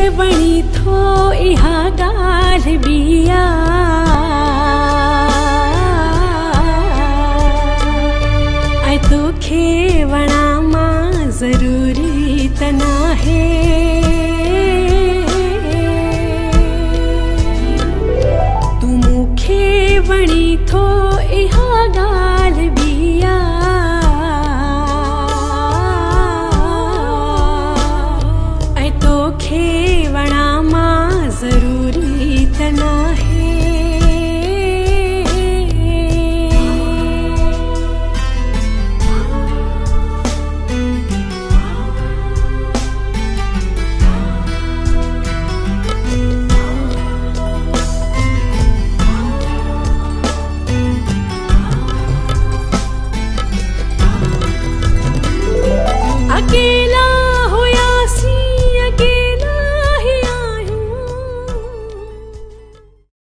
खेवणी थो इहा ॻाल्हि बिया ऐं तोखे वणा मां ज़रूरी त नाहे तूं मूंखे वणी थो इहा ॻाल्हि बिया ऐं तोखे वणा मां ज़रूरी त नाहे।